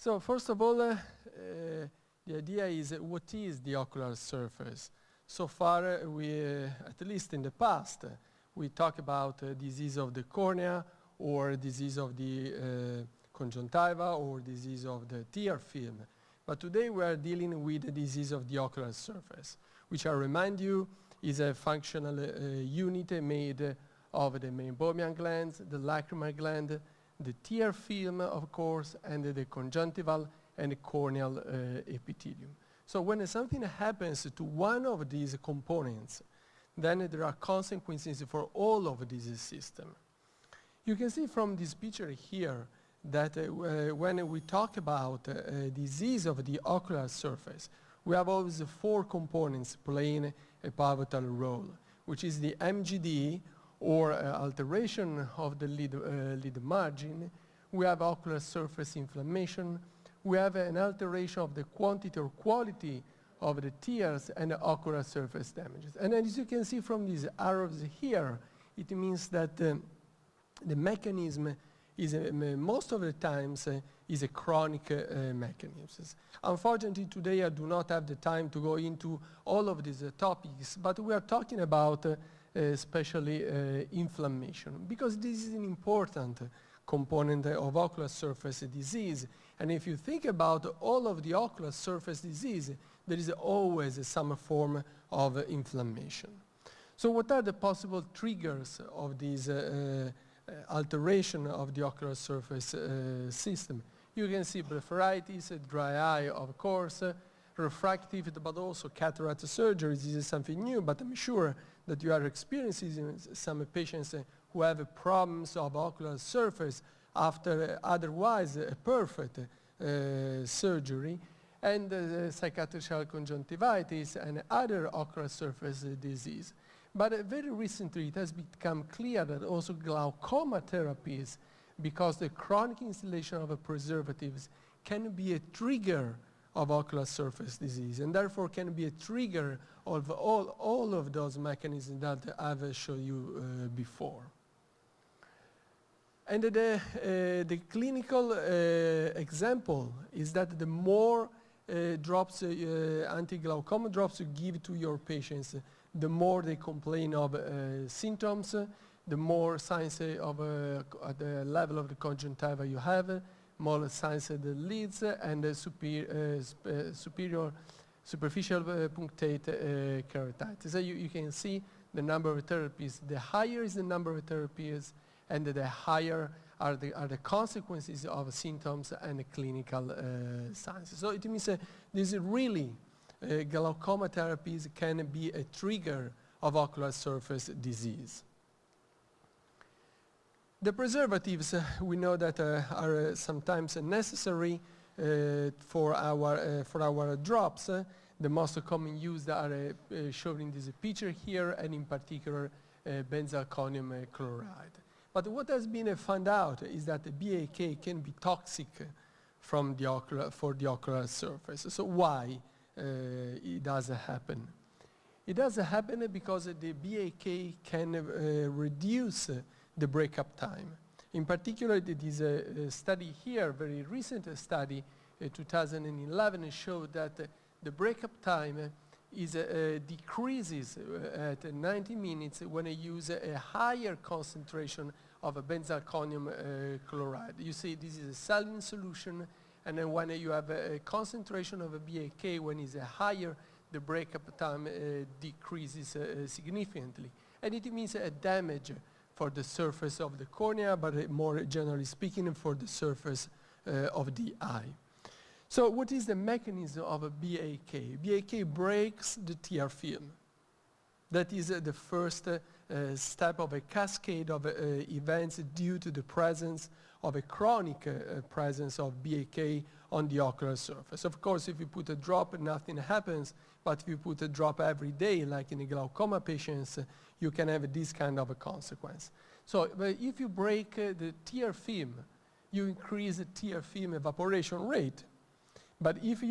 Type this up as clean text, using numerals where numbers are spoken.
So first of all, the idea is what is the ocular surface? So far, at least in the past, we talk about disease of the cornea or disease of the conjunctiva or disease of the tear film. But today we are dealing with the disease of the ocular surface, which I remind you is a functional unit made of the meibomian glands, the lacrimal gland, the tear film, of course, and the conjunctival and the corneal epithelium. So when something happens to one of these components, then there are consequences for all of this system. You can see from this picture here that when we talk about disease of the ocular surface, we have always 4 components playing a pivotal role, which is the MGD, or alteration of the lid margin. We have ocular surface inflammation. We have an alteration of the quantity or quality of the tears and the ocular surface damages. And as you can see from these arrows here, it means that the mechanism is most of the times is a chronic mechanism. Unfortunately, today I do not have the time to go into all of these topics, but we are talking about especially inflammation, because this is an important component of ocular surface disease. And if you think about all of the ocular surface disease, there is always some form of inflammation. So what are the possible triggers of this alteration of the ocular surface system? You can see blepharitis, dry eye, of course, refractive, but also cataract surgery. This is something new, but I'm sure that you are experiencing some patients who have problems of ocular surface after otherwise a perfect surgery, and psychiatric conjunctivitis and other ocular surface disease. But very recently it has become clear that also glaucoma therapies, because the chronic instillation of preservatives can be a trigger of ocular surface disease, and therefore can be a trigger of all of those mechanisms that I've shown you before. And the clinical example is that the more drops, anti-glaucoma drops you give to your patients, the more they complain of symptoms, the more signs of at the level of the conjunctiva you have, more signs of the lids, and the superficial punctate keratitis. So you can see the number of therapies. The higher is the number of therapies, and the higher are the consequences of symptoms and the clinical signs. So it means this is really glaucoma therapies can be a trigger of ocular surface disease. The preservatives, we know that are sometimes necessary for our drops. The most common used are shown in this picture here, and in particular benzalkonium chloride. But what has been found out is that the BAK can be toxic for the ocular surface. So why it does happen? It does happen because the BAK can reduce the breakup time. In particular, there is a study here, very recent study, 2011, showed that the breakup time is decreases at 90 minutes when you use a higher concentration of a benzalkonium chloride. You see, this is a saline solution, and then when you have a concentration of a BAK, when it's higher, the breakup time decreases significantly. And it means a damage for the surface of the cornea, but more generally speaking, for the surface of the eye. So what is the mechanism of a BAK? BAK breaks the tear film. That is the first step of a cascade of events due to the presence of a chronic presence of BAK on the ocular surface. Of course, if you put a drop, nothing happens, but if you put a drop every day, like in the glaucoma patients, you can have this kind of a consequence. So if you break the tear film, you increase the tear film evaporation rate. But if you